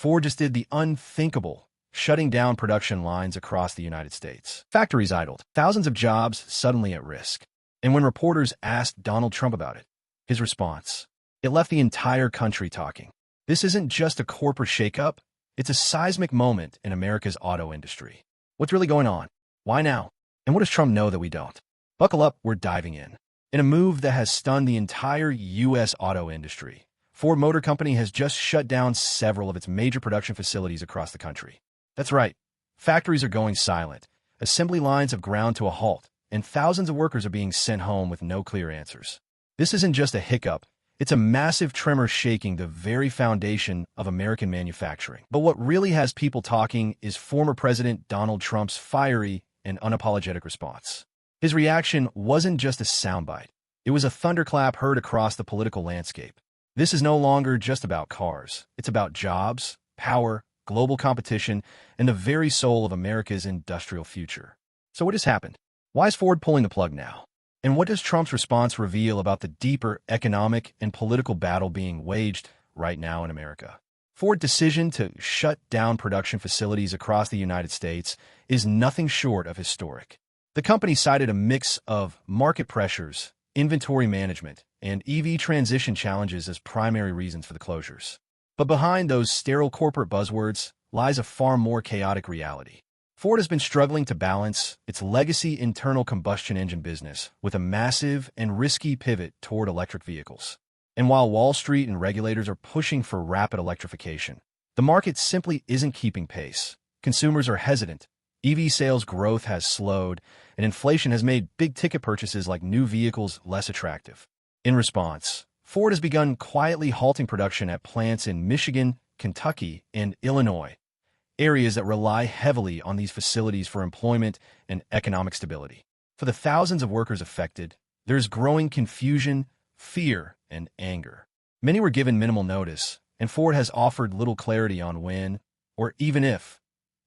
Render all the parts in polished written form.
Ford just did the unthinkable, shutting down production lines across the United States. Factories idled, thousands of jobs suddenly at risk. And when reporters asked Donald Trump about it, his response, it left the entire country talking. This isn't just a corporate shakeup, it's a seismic moment in America's auto industry. What's really going on? Why now? And what does Trump know that we don't? Buckle up, we're diving in. In a move that has stunned the entire U.S. auto industry, Ford Motor Company has just shut down several of its major production facilities across the country. That's right. Factories are going silent. Assembly lines have ground to a halt, and thousands of workers are being sent home with no clear answers. This isn't just a hiccup. It's a massive tremor shaking the very foundation of American manufacturing. But what really has people talking is former President Donald Trump's fiery and unapologetic response. His reaction wasn't just a soundbite. It was a thunderclap heard across the political landscape. This is no longer just about cars. It's about jobs, power, global competition, and the very soul of America's industrial future. So what has happened? Why is Ford pulling the plug now? And what does Trump's response reveal about the deeper economic and political battle being waged right now in America? Ford's decision to shut down production facilities across the United States is nothing short of historic. The company cited a mix of market pressures, inventory management, and EV transition challenges as primary reasons for the closures. But behind those sterile corporate buzzwords lies a far more chaotic reality. Ford has been struggling to balance its legacy internal combustion engine business with a massive and risky pivot toward electric vehicles. And while Wall Street and regulators are pushing for rapid electrification, the market simply isn't keeping pace. Consumers are hesitant. EV sales growth has slowed, and inflation has made big-ticket purchases like new vehicles less attractive. In response, Ford has begun quietly halting production at plants in Michigan, Kentucky, and Illinois, areas that rely heavily on these facilities for employment and economic stability. For the thousands of workers affected, there's growing confusion, fear, and anger. Many were given minimal notice, and Ford has offered little clarity on when, or even if,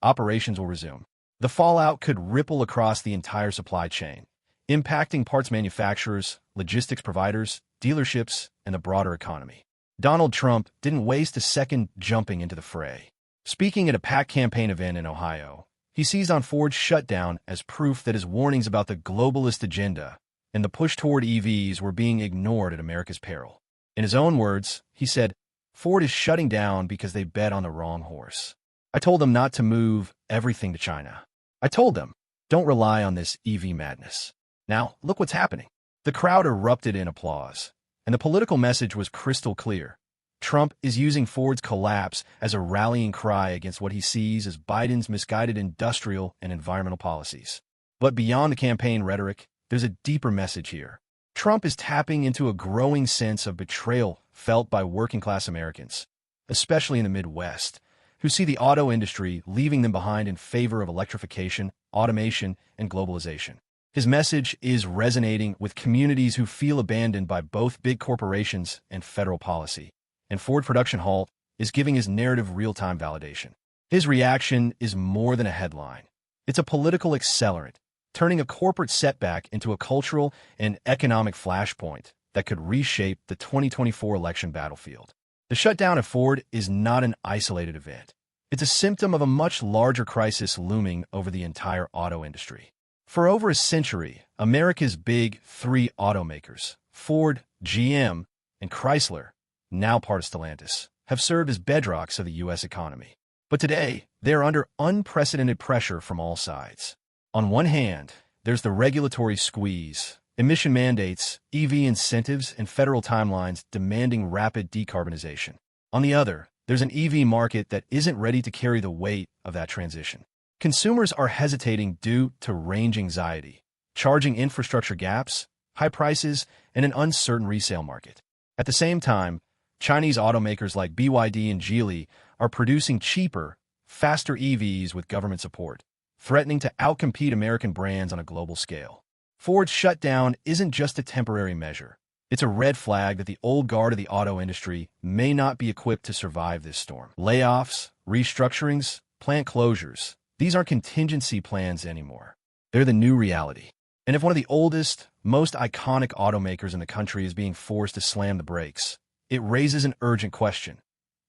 operations will resume. The fallout could ripple across the entire supply chain, impacting parts manufacturers, logistics providers, dealerships, and the broader economy. Donald Trump didn't waste a second jumping into the fray. Speaking at a PAC campaign event in Ohio, he seized on Ford's shutdown as proof that his warnings about the globalist agenda and the push toward EVs were being ignored at America's peril. In his own words, he said, "Ford is shutting down because they bet on the wrong horse. I told them not to move everything to China. I told them, don't rely on this EV madness." Now, look what's happening. The crowd erupted in applause, and the political message was crystal clear. Trump is using Ford's collapse as a rallying cry against what he sees as Biden's misguided industrial and environmental policies. But beyond the campaign rhetoric, there's a deeper message here. Trump is tapping into a growing sense of betrayal felt by working-class Americans, especially in the Midwest, who see the auto industry leaving them behind in favor of electrification, automation, and globalization. His message is resonating with communities who feel abandoned by both big corporations and federal policy. And Ford production halt is giving his narrative real-time validation. His reaction is more than a headline. It's a political accelerant, turning a corporate setback into a cultural and economic flashpoint that could reshape the 2024 election battlefield. The shutdown of Ford is not an isolated event. It's a symptom of a much larger crisis looming over the entire auto industry. For over a century, America's big three automakers, Ford, GM, and Chrysler, now part of Stellantis, have served as bedrocks of the U.S. economy. But today, they are under unprecedented pressure from all sides. On one hand, there's the regulatory squeeze, emission mandates, EV incentives, and federal timelines demanding rapid decarbonization. On the other, there's an EV market that isn't ready to carry the weight of that transition. Consumers are hesitating due to range anxiety, charging infrastructure gaps, high prices, and an uncertain resale market. At the same time, Chinese automakers like BYD and Geely are producing cheaper, faster EVs with government support, threatening to outcompete American brands on a global scale. Ford's shutdown isn't just a temporary measure. It's a red flag that the old guard of the auto industry may not be equipped to survive this storm. Layoffs, restructurings, plant closures, these aren't contingency plans anymore. They're the new reality. And if one of the oldest, most iconic automakers in the country is being forced to slam the brakes, it raises an urgent question.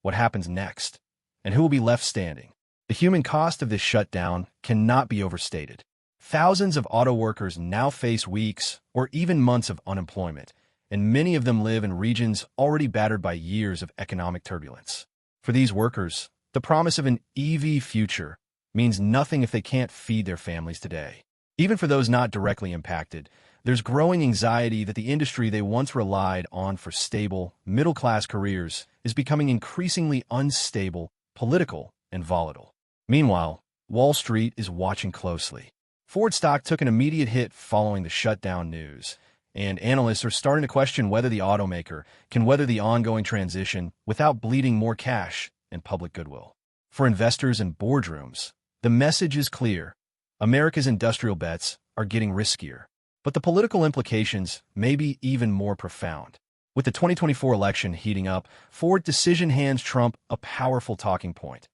What happens next? And who will be left standing? The human cost of this shutdown cannot be overstated. Thousands of auto workers now face weeks or even months of unemployment, and many of them live in regions already battered by years of economic turbulence. For these workers, the promise of an EV future means nothing if they can't feed their families today. Even for those not directly impacted, there's growing anxiety that the industry they once relied on for stable, middle-class careers is becoming increasingly unstable, political, and volatile. Meanwhile, Wall Street is watching closely. Ford stock took an immediate hit following the shutdown news, and analysts are starting to question whether the automaker can weather the ongoing transition without bleeding more cash and public goodwill. For investors and boardrooms, the message is clear. America's industrial bets are getting riskier, but the political implications may be even more profound. With the 2024 election heating up, Ford's decision hands Trump a powerful talking point,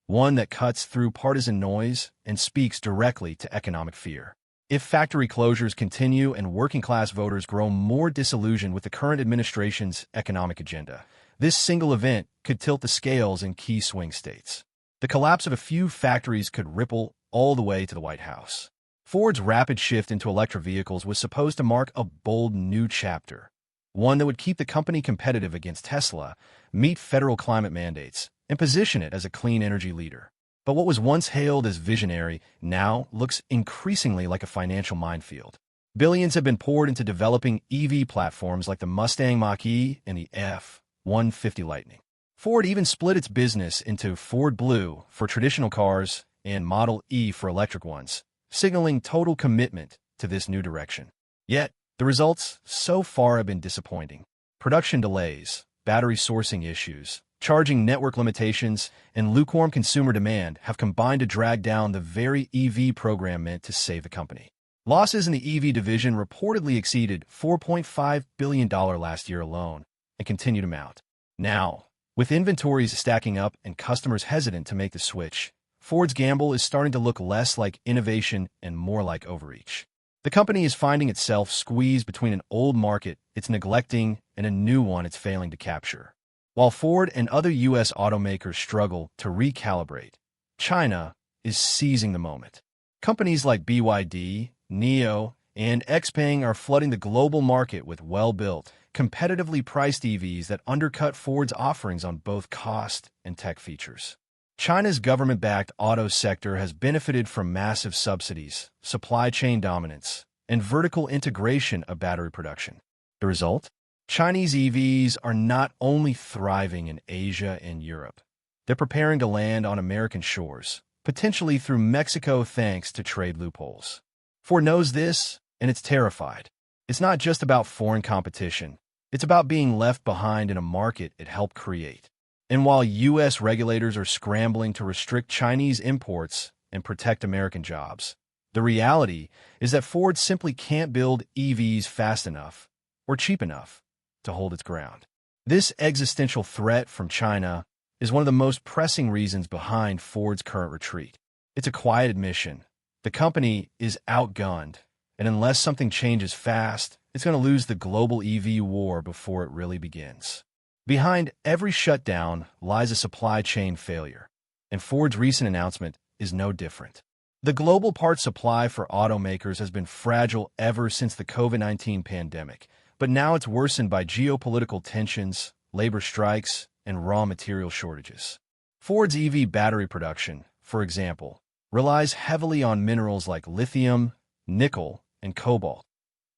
one that cuts through partisan noise and speaks directly to economic fear. If factory closures continue and working-class voters grow more disillusioned with the current administration's economic agenda, this single event could tilt the scales in key swing states. The collapse of a few factories could ripple all the way to the White House. Ford's rapid shift into electric vehicles was supposed to mark a bold new chapter, one that would keep the company competitive against Tesla, meet federal climate mandates, and position it as a clean energy leader. But what was once hailed as visionary now looks increasingly like a financial minefield. Billions have been poured into developing EV platforms like the Mustang Mach-E and the F-150 Lightning. Ford even split its business into Ford Blue for traditional cars and Model E for electric ones, signaling total commitment to this new direction. Yet, the results so far have been disappointing. Production delays, battery sourcing issues, charging network limitations, and lukewarm consumer demand have combined to drag down the very EV program meant to save the company. Losses in the EV division reportedly exceeded $4.5 billion last year alone and continue to mount. Now, with inventories stacking up and customers hesitant to make the switch, Ford's gamble is starting to look less like innovation and more like overreach. The company is finding itself squeezed between an old market it's neglecting and a new one it's failing to capture. While Ford and other U.S. automakers struggle to recalibrate, China is seizing the moment. Companies like BYD, NIO, and XPeng are flooding the global market with well-built, competitively priced EVs that undercut Ford's offerings on both cost and tech features. China's government-backed auto sector has benefited from massive subsidies, supply chain dominance, and vertical integration of battery production. The result? Chinese EVs are not only thriving in Asia and Europe, they're preparing to land on American shores, potentially through Mexico thanks to trade loopholes. Ford knows this, and it's terrified. It's not just about foreign competition. It's about being left behind in a market it helped create. And while U.S. regulators are scrambling to restrict Chinese imports and protect American jobs, the reality is that Ford simply can't build EVs fast enough or cheap enough to hold its ground. This existential threat from China is one of the most pressing reasons behind Ford's current retreat. It's a quiet admission. The company is outgunned, and unless something changes fast, it's going to lose the global EV war before it really begins. Behind every shutdown lies a supply chain failure, and Ford's recent announcement is no different. The global parts supply for automakers has been fragile ever since the COVID-19 pandemic, but now it's worsened by geopolitical tensions, labor strikes, and raw material shortages. Ford's EV battery production, for example, relies heavily on minerals like lithium, nickel, and cobalt,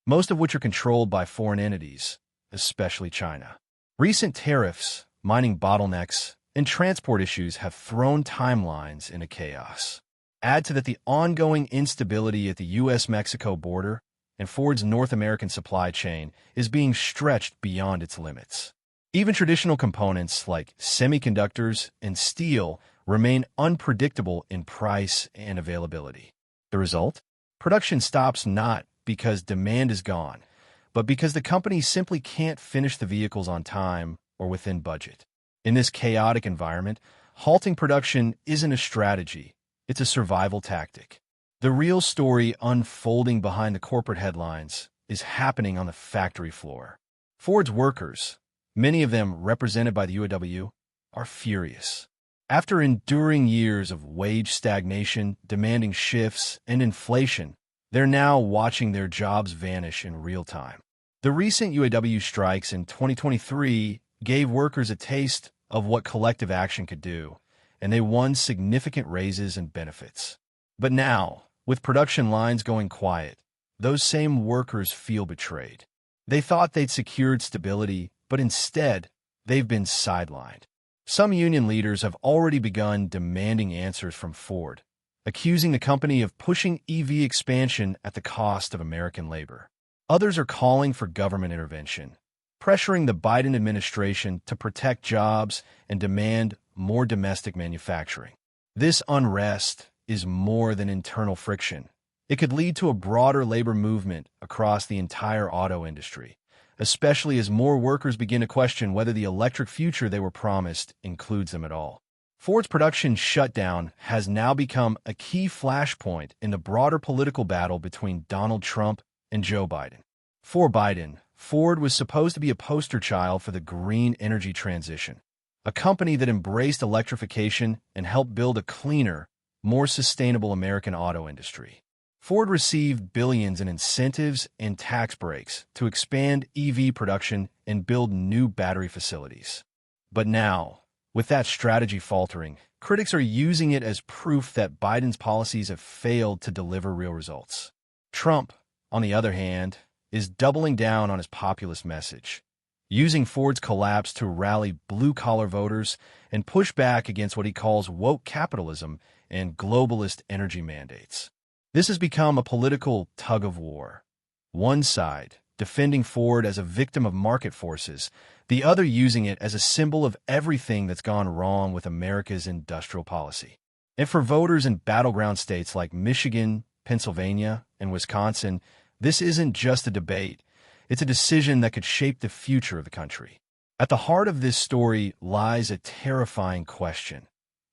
most of which are controlled by foreign entities, especially China. Recent tariffs, mining bottlenecks, and transport issues have thrown timelines into chaos. Add to that the ongoing instability at the U.S.-Mexico border, and Ford's North American supply chain is being stretched beyond its limits. Even traditional components like semiconductors and steel remain unpredictable in price and availability. The result? Production stops not because demand is gone, but because the company simply can't finish the vehicles on time or within budget. In this chaotic environment, halting production isn't a strategy, it's a survival tactic. The real story unfolding behind the corporate headlines is happening on the factory floor. Ford's workers, many of them represented by the UAW, are furious. After enduring years of wage stagnation, demanding shifts, and inflation, they're now watching their jobs vanish in real time. The recent UAW strikes in 2023 gave workers a taste of what collective action could do, and they won significant raises and benefits. But now, with production lines going quiet, those same workers feel betrayed. They thought they'd secured stability, but instead, they've been sidelined. Some union leaders have already begun demanding answers from Ford, accusing the company of pushing EV expansion at the cost of American labor. Others are calling for government intervention, pressuring the Biden administration to protect jobs and demand more domestic manufacturing. This unrest is more than internal friction. It could lead to a broader labor movement across the entire auto industry, especially as more workers begin to question whether the electric future they were promised includes them at all. Ford's production shutdown has now become a key flashpoint in the broader political battle between Donald Trump and Joe Biden. For Biden, Ford was supposed to be a poster child for the green energy transition, a company that embraced electrification and helped build a cleaner, more sustainable American auto industry. Ford received billions in incentives and tax breaks to expand EV production and build new battery facilities. But now, with that strategy faltering, critics are using it as proof that Biden's policies have failed to deliver real results. Trump, on the other hand, is doubling down on his populist message, using Ford's collapse to rally blue-collar voters and push back against what he calls woke capitalism and globalist energy mandates. This has become a political tug-of-war. One side defending Ford as a victim of market forces, the other using it as a symbol of everything that's gone wrong with America's industrial policy. And for voters in battleground states like Michigan, Pennsylvania, and Wisconsin, this isn't just a debate. It's a decision that could shape the future of the country. At the heart of this story lies a terrifying question.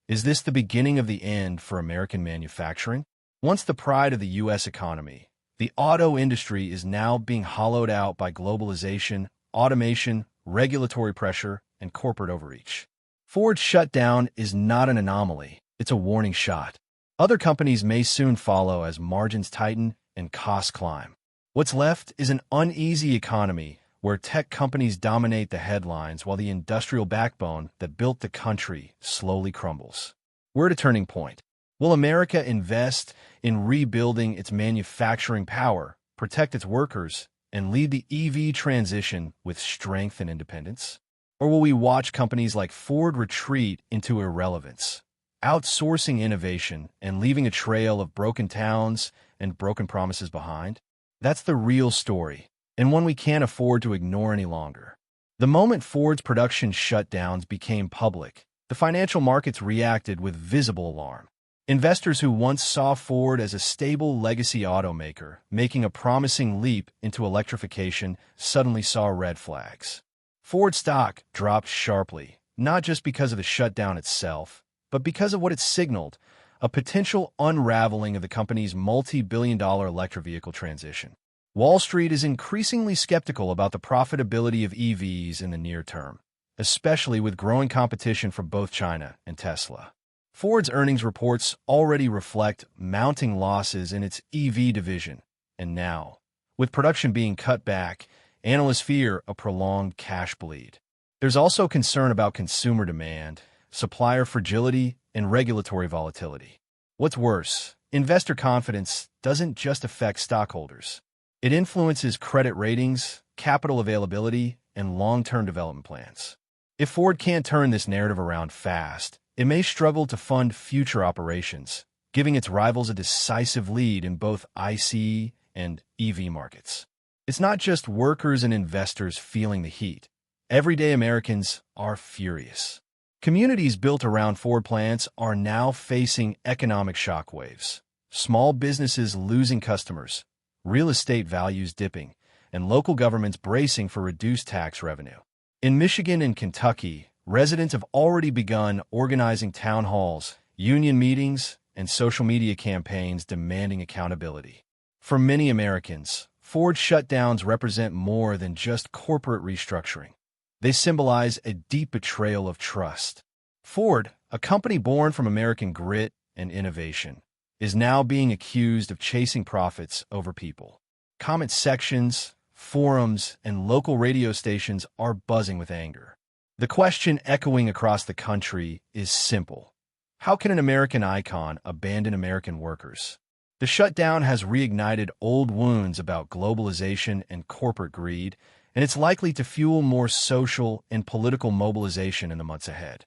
Is this the beginning of the end for American manufacturing? Once the pride of the U.S. economy, the auto industry is now being hollowed out by globalization, automation, regulatory pressure, and corporate overreach. Ford's shutdown is not an anomaly. It's a warning shot. Other companies may soon follow as margins tighten and costs climb. What's left is an uneasy economy where tech companies dominate the headlines while the industrial backbone that built the country slowly crumbles. We're at a turning point. Will America invest in rebuilding its manufacturing power, protect its workers, and lead the EV transition with strength and independence? Or will we watch companies like Ford retreat into irrelevance, outsourcing innovation and leaving a trail of broken towns and broken promises behind? That's the real story, and one we can't afford to ignore any longer. The moment Ford's production shutdowns became public, the financial markets reacted with visible alarm. Investors who once saw Ford as a stable legacy automaker making a promising leap into electrification suddenly saw red flags. Ford stock dropped sharply, not just because of the shutdown itself, but because of what it signaled, a potential unraveling of the company's multi-billion-dollar electric vehicle transition. Wall Street is increasingly skeptical about the profitability of EVs in the near term, especially with growing competition from both China and Tesla. Ford's earnings reports already reflect mounting losses in its EV division, and now, with production being cut back, analysts fear a prolonged cash bleed. There's also concern about consumer demand, supplier fragility, and regulatory volatility. What's worse, investor confidence doesn't just affect stockholders. It influences credit ratings, capital availability, and long-term development plans. If Ford can't turn this narrative around fast, it may struggle to fund future operations, giving its rivals a decisive lead in both ICE and EV markets. It's not just workers and investors feeling the heat. Everyday Americans are furious. Communities built around Ford plants are now facing economic shockwaves. Small businesses losing customers, real estate values dipping, and local governments bracing for reduced tax revenue. In Michigan and Kentucky, residents have already begun organizing town halls, union meetings, and social media campaigns demanding accountability. For many Americans, Ford shutdowns represent more than just corporate restructuring. They symbolize a deep betrayal of trust. Ford, a company born from American grit and innovation, is now being accused of chasing profits over people. Comment sections, forums, and local radio stations are buzzing with anger. The question echoing across the country is simple. How can an American icon abandon American workers? The shutdown has reignited old wounds about globalization and corporate greed, and it's likely to fuel more social and political mobilization in the months ahead.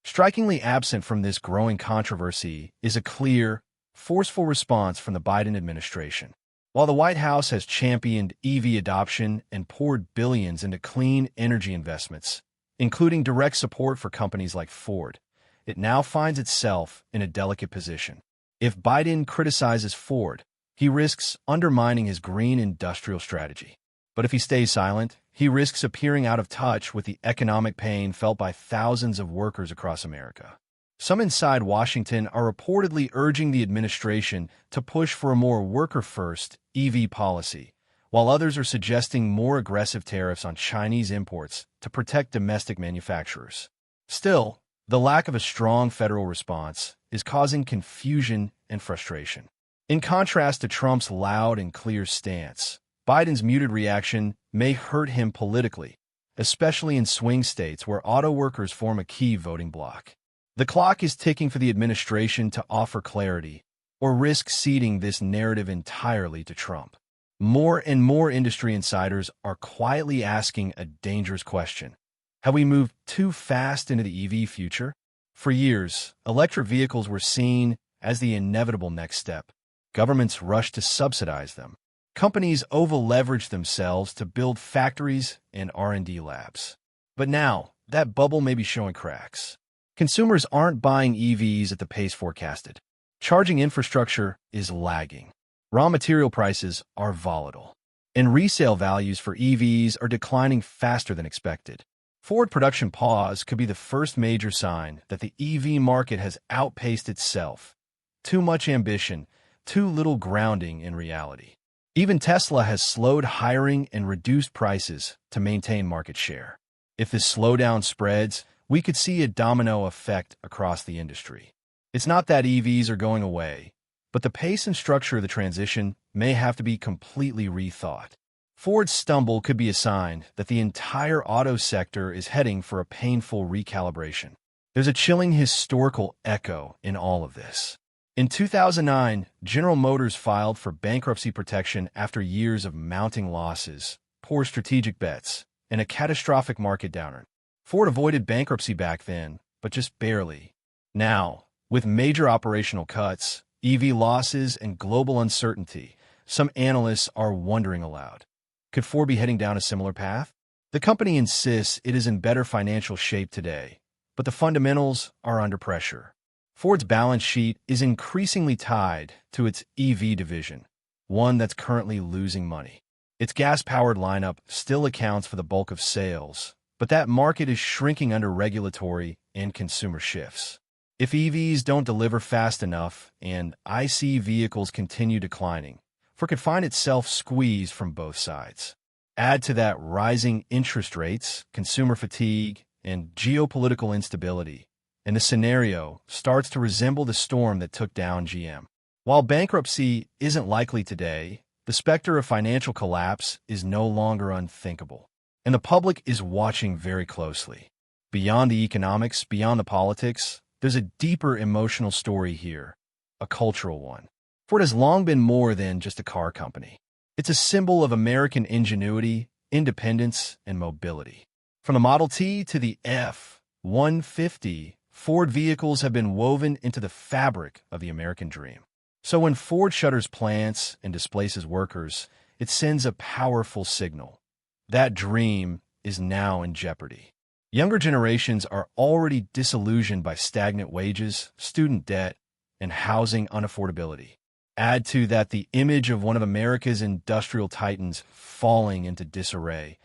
Strikingly absent from this growing controversy is a clear, forceful response from the Biden administration. While the White House has championed EV adoption and poured billions into clean energy investments, including direct support for companies like Ford, it now finds itself in a delicate position. If Biden criticizes Ford, he risks undermining his green industrial strategy. But if he stays silent, he risks appearing out of touch with the economic pain felt by thousands of workers across America. Some inside Washington are reportedly urging the administration to push for a more worker-first EV policy, while others are suggesting more aggressive tariffs on Chinese imports to protect domestic manufacturers. Still, the lack of a strong federal response is causing confusion and frustration. In contrast to Trump's loud and clear stance, Biden's muted reaction may hurt him politically, especially in swing states where auto workers form a key voting bloc. The clock is ticking for the administration to offer clarity or risk ceding this narrative entirely to Trump. More and more industry insiders are quietly asking a dangerous question. Have we moved too fast into the EV future? For years, electric vehicles were seen as the inevitable next step. Governments rushed to subsidize them. Companies over-leveraged themselves to build factories and R&D labs. But now, that bubble may be showing cracks. Consumers aren't buying EVs at the pace forecasted. Charging infrastructure is lagging. Raw material prices are volatile. And resale values for EVs are declining faster than expected. Ford production pause could be the first major sign that the EV market has outpaced itself. Too much ambition, too little grounding in reality. Even Tesla has slowed hiring and reduced prices to maintain market share. If this slowdown spreads, we could see a domino effect across the industry. It's not that EVs are going away, but the pace and structure of the transition may have to be completely rethought. Ford's stumble could be a sign that the entire auto sector is heading for a painful recalibration. There's a chilling historical echo in all of this. In 2009, General Motors filed for bankruptcy protection after years of mounting losses, poor strategic bets, and a catastrophic market downturn. Ford avoided bankruptcy back then, but just barely. Now, with major operational cuts, EV losses, and global uncertainty, some analysts are wondering aloud. Could Ford be heading down a similar path? The company insists it is in better financial shape today, but the fundamentals are under pressure. Ford's balance sheet is increasingly tied to its EV division, one that's currently losing money. Its gas-powered lineup still accounts for the bulk of sales, but that market is shrinking under regulatory and consumer shifts. If EVs don't deliver fast enough and ICE vehicles continue declining, Ford could find itself squeezed from both sides. Add to that rising interest rates, consumer fatigue, and geopolitical instability, and the scenario starts to resemble the storm that took down GM. While bankruptcy isn't likely today, the specter of financial collapse is no longer unthinkable, and the public is watching very closely. Beyond the economics, beyond the politics, there's a deeper emotional story here, a cultural one. Ford has long been more than just a car company. It's a symbol of American ingenuity, independence, and mobility. From the Model T to the F-150, Ford vehicles have been woven into the fabric of the American dream. So when Ford shutters plants and displaces workers, it sends a powerful signal. That dream is now in jeopardy. Younger generations are already disillusioned by stagnant wages, student debt, and housing unaffordability. Add to that the image of one of America's industrial titans falling into disarray,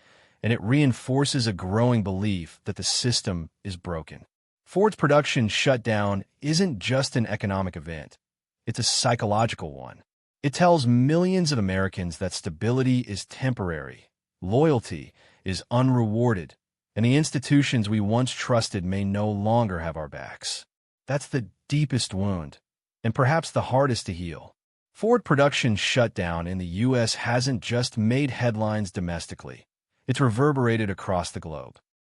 and it reinforces a growing belief that the system is broken. Ford's production shutdown isn't just an economic event. It's a psychological one. It tells millions of Americans that stability is temporary, loyalty is unrewarded, and the institutions we once trusted may no longer have our backs. That's the deepest wound, and perhaps the hardest to heal. Ford production shutdown in the U.S. hasn't just made headlines domestically. It's reverberated across the globe.